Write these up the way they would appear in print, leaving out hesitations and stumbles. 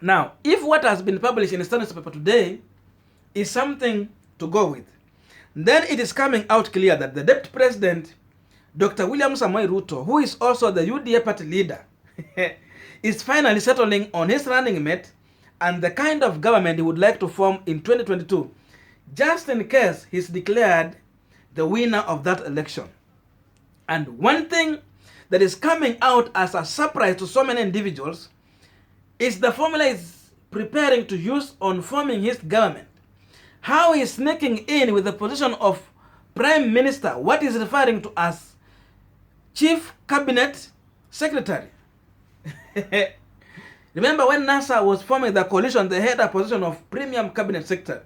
Now, if what has been published in the Standard paper today is something to go with, then it is coming out clear that the Deputy President, Dr. William Samoei Ruto, who is also the UDA Party Leader, is finally settling on his running mate and the kind of government he would like to form in 2022, just in case he's declared the winner of that election. And one thing that is coming out as a surprise to so many individuals is the formula is preparing to use on forming his government. How he's sneaking in with the position of Prime Minister, what is referring to as Chief Cabinet Secretary. Remember when NASA was forming the coalition, they had a position of Premium Cabinet Secretary.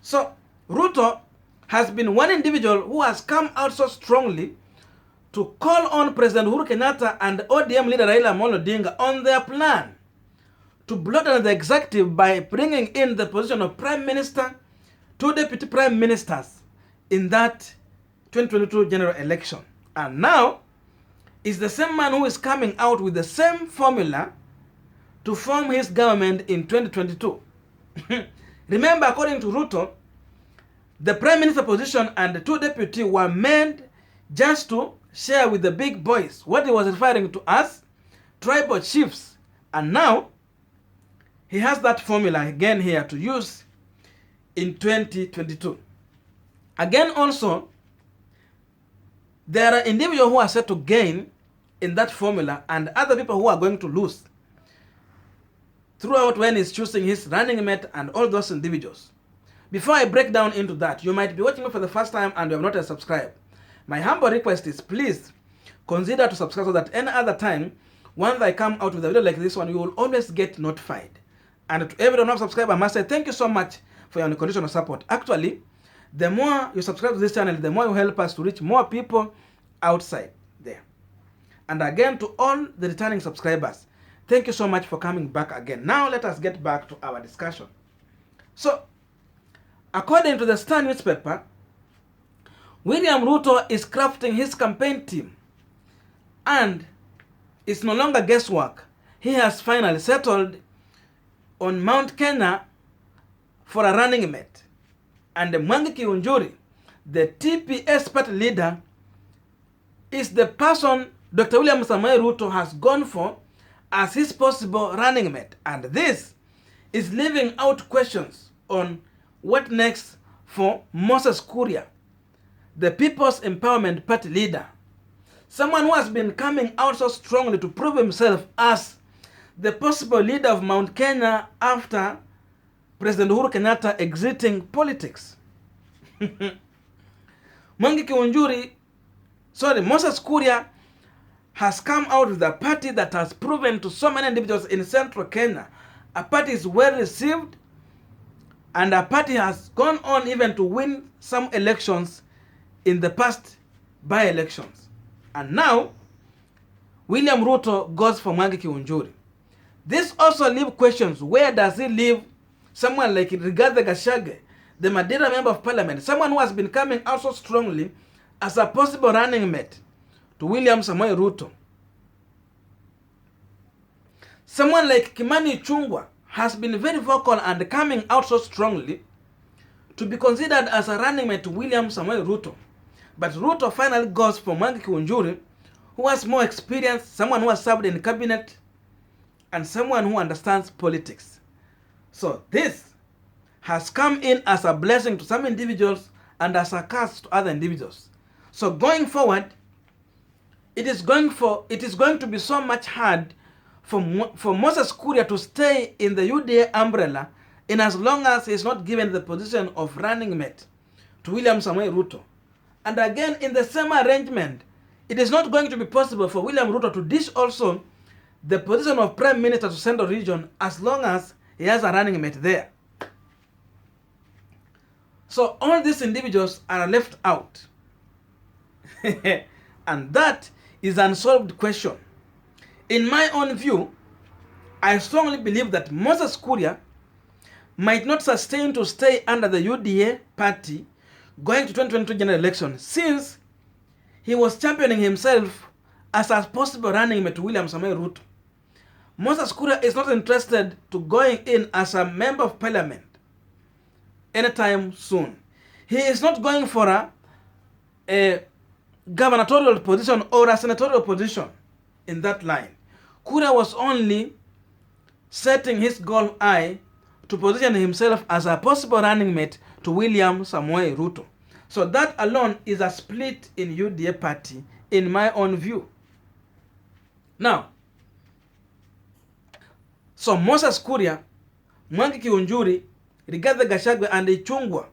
So Ruto has been one individual who has come out so strongly to call on President Uhuru Kenyatta and ODM leader Raila Amolo Odinga on their plan to bloat the executive by bringing in the position of Prime Minister, 2 deputy Prime Ministers in that 2022 general election. And now, is the same man who is coming out with the same formula to form his government in 2022. Remember, according to Ruto, the Prime Minister position and the 2 deputy were meant just to share with the big boys, what he was referring to as tribal chiefs. And now, he has that formula again here to use in 2022. Again also, there are individuals who are set to gain in that formula and other people who are going to lose throughout when he's choosing his running mate and all those individuals. Before I break down into that, you might be watching me for the first time and you have not yet subscribed. My humble request is please consider to subscribe so that any other time, once I come out with a video like this one, you will always get notified. And to everyone who has subscribed, I must say thank you so much for your unconditional support. Actually, the more you subscribe to this channel, the more you help us to reach more people outside there. And again, to all the returning subscribers, thank you so much for coming back again. Now let us get back to our discussion. So, according to the Star newspaper, William Ruto is crafting his campaign team. And it's no longer guesswork. He has finally settled on Mount Kenya for a running mate. And Mwangi Kiunjuri, the TPS party leader, is the person Dr. William Samoei Ruto has gone for as his possible running mate. And this is leaving out questions on what next for Moses Kuria, the People's Empowerment Party leader. Someone who has been coming out so strongly to prove himself as the possible leader of Mount Kenya after President Uhuru Kenyatta exiting politics. Mwangi Kiunjuri, Moses Kuria has come out with a party that has proven to so many individuals in central Kenya. A party is well received and a party has gone on even to win some elections in the past by-elections. And now, William Ruto goes for Mwangi Kiunjuri. This also leaves questions. Where does he leave someone like Rigathi Gachagua, the Madera member of parliament, someone who has been coming out so strongly as a possible running mate to William Samoei Ruto? Someone like Kimani Ichung'wah has been very vocal and coming out so strongly to be considered as a running mate to William Samoei Ruto. But Ruto finally goes for Mwangi Kiunjuri, who has more experience, someone who has served in cabinet, and someone who understands politics. So this has come in as a blessing to some individuals and as a curse to other individuals. So going forward, it is going to be so much hard for Moses Kuria to stay in the UDA umbrella in as long as he is not given the position of running mate to William Samoei Ruto. And again, in the same arrangement, it is not going to be possible for William Ruto to dish also the position of Prime Minister to Central Region as long as he has a running mate there. So all these individuals are left out. And that is an unsolved question. In my own view, I strongly believe that Moses Kuria might not sustain to stay under the UDA party going to 2022 general election, since he was championing himself as a possible running mate to William Samoei Ruto. Moses Kuria is not interested to going in as a member of parliament anytime soon. He is not going for a gubernatorial position or a senatorial position in that line. Kuria was only setting his goal eye to position himself as a possible running mate to William Samoei Ruto. So that alone is a split in UDA party, in my own view. Now, so Moses Kuria, Mwangi Kiunjuri, Rigathi Gachagua, and Ichung'wah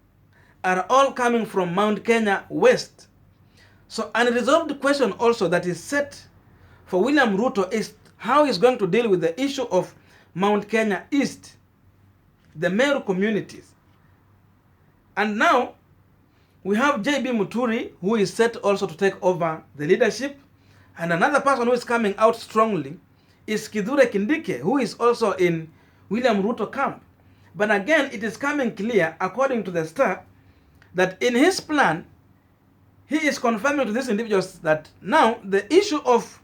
are all coming from Mount Kenya West. So an unresolved question also that is set for William Ruto is how he's going to deal with the issue of Mount Kenya East, the Meru communities. And now we have JB Muturi, who is set also to take over the leadership. And another person who is coming out strongly is Kithure Kindiki, who is also in William Ruto camp. But again, it is coming clear, according to the Star, that in his plan, he is confirming to these individuals that now the issue of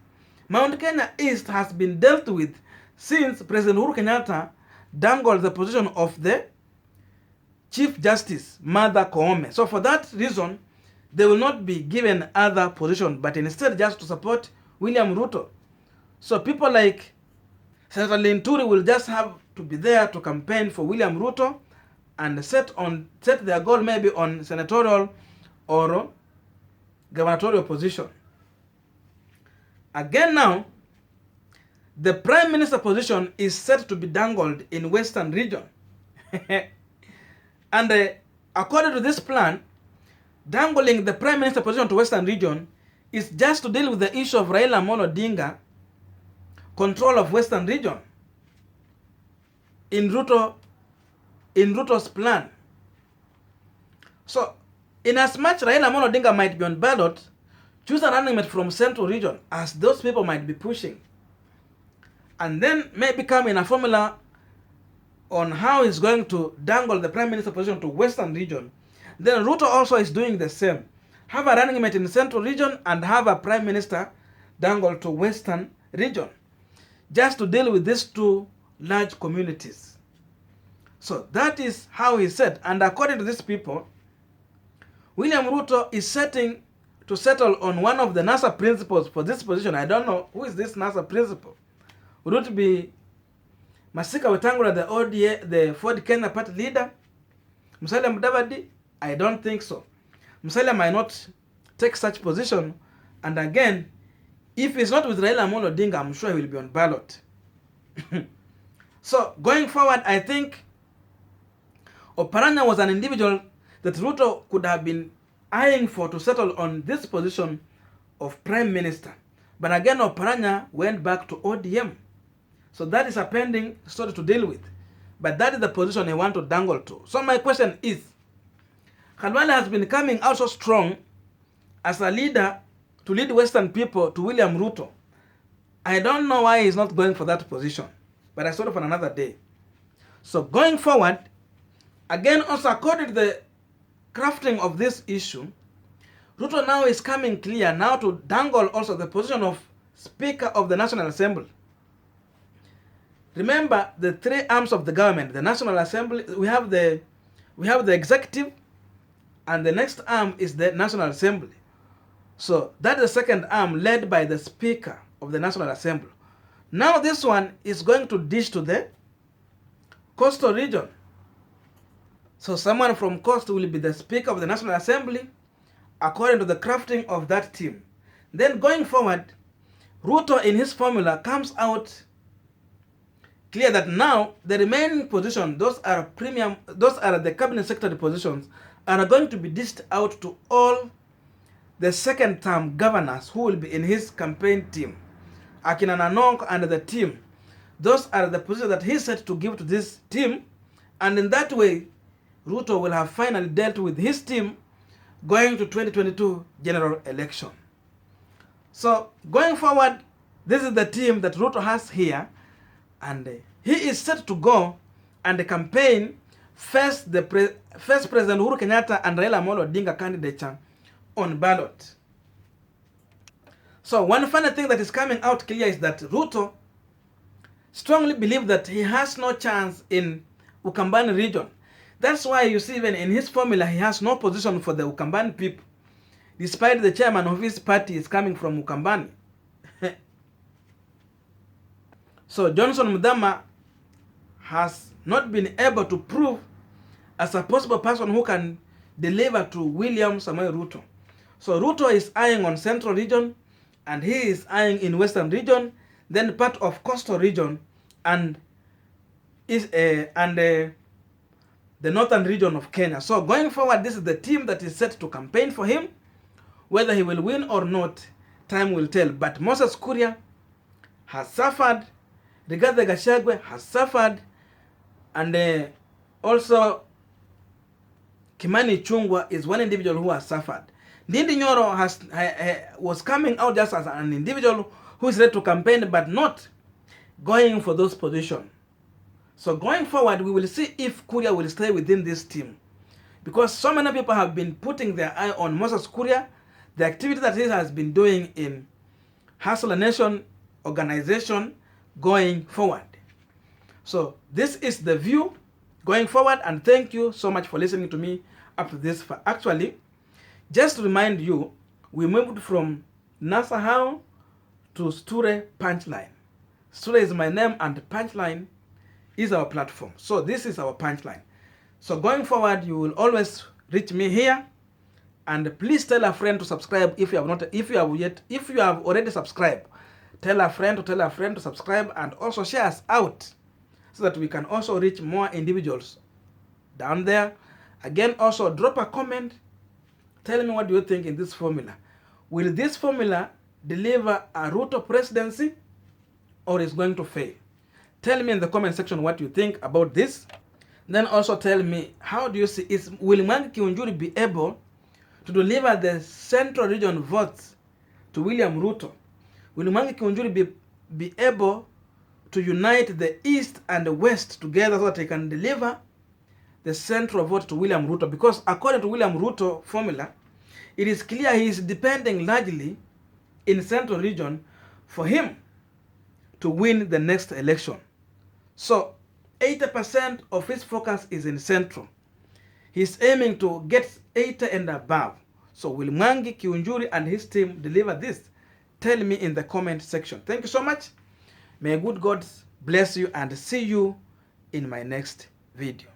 Mount Kenya East has been dealt with since President Uhuru Kenyatta dangled the position of the Chief Justice, Martha Koome. So for that reason, they will not be given other position, but instead just to support William Ruto. So people like Senator Linturi will just have to be there to campaign for William Ruto and set their goal maybe on senatorial or gubernatorial position. Again now, the Prime Minister position is set to be dangled in Western region. And according to this plan, dangling the Prime Minister position to Western region is just to deal with the issue of Raila Amolo Odinga control of Western region in Ruto's plan. So, in as much Raila Amolo Odinga might be on ballot, choose a running mate from Central region, as those people might be pushing, and then maybe come in a formula on how he's going to dangle the Prime Minister position to Western region. Then Ruto also is doing the same. Have a running mate in the Central region and have a Prime Minister dangle to Western region, just to deal with these two large communities. So that is how he said. And according to these people, William Ruto is setting to settle on one of the NASA principles for this position. I don't know who is this NASA principle. Would it be Masika Wetangula, the ODA, the Ford Kenya Party Leader? Musalia Mudavadi? I don't think so. Musalia might not take such position. And again, if it's not with Raila Amolo Odinga, I'm sure he will be on ballot. So going forward, I think Oparanya was an individual that Ruto could have been eyeing for to settle on this position of Prime Minister. But again, Oparanya went back to ODM. So that is a pending story to deal with. But that is the position he wants to dangle to. So my question is, Khalwale has been coming out so strong as a leader to lead Western people to William Ruto. I don't know why he's not going for that position. But I saw it for another day. So going forward, again, also according to the crafting of this issue, Ruto now is coming clear now to dangle also the position of Speaker of the National Assembly. Remember the three arms of the government, the National Assembly, we have the executive, and the next arm is the National Assembly. So that is the second arm led by the Speaker of the National Assembly. Now this one is going to dish to the coastal region. So someone from Coast will be the Speaker of the National Assembly according to the crafting of that team. Then going forward, Ruto in his formula comes out clear that now the remaining position, those are the cabinet secretary positions, are going to be dished out to all the second term governors who will be in his campaign team. Akina Nanong and the team. Those are the positions that he set to give to this team, and in that way, Ruto will have finally dealt with his team going to 2022 general election. So going forward, this is the team that Ruto has here, and he is set to go and campaign first President Uhuru Kenyatta and Raila Amolo Odinga candidature on ballot. So one funny thing that is coming out clear is that Ruto strongly believe that he has no chance in Ukambani region. That's why you see even in his formula, he has no position for the Ukambani people, despite the chairman of his party is coming from Ukambani. So Johnson Mudama has not been able to prove as a possible person who can deliver to William Samoei Ruto. So Ruto is eyeing on Central region, and he is eyeing in Western region, then part of Coastal region, and the Northern region of Kenya. So going forward, this is the team that is set to campaign for him. Whether he will win or not, time will tell. But Moses Kuria has suffered, Rigathi Gachagua has suffered, and also Kimani Ichung'wah is one individual who has suffered. Ndindi Nyoro was coming out just as an individual who is ready to campaign, but not going for those positions. So going forward, we will see if Kuria will stay within this team, because so many people have been putting their eye on Moses Kuria, the activity that he has been doing in Hustler Nation organization going forward. So this is the view going forward, and thank you so much for listening to me up to this. Actually, just to remind you, we moved from Nasahau to Stureh Punchline. Stureh is my name and Punchline is our platform. So this is our Punchline. So going forward, you will always reach me here, and please tell a friend to subscribe if you have not. If you have already subscribed, tell a friend to subscribe, and also share us out so that we can also reach more individuals down there. Again, also drop a comment. Tell me, what do you think in this formula? Will this formula deliver a Ruto presidency, or is going to fail? Tell me in the comment section what you think about this. Then also tell me, how do you see, will Mwangi Kiunjuri be able to deliver the Central region votes to William Ruto? Will Mwangi Kiunjuri be able to unite the East and the West together so that he can deliver the Central vote to William Ruto? Because according to William Ruto formula, it is clear he is depending largely in Central region for him to win the next election. So 80% of his focus is in Central. He's aiming to get 80 and above. So will Mwangi Kiunjuri and his team deliver this? Tell me in the comment section. Thank you so much. May good God bless you, and see you in my next video.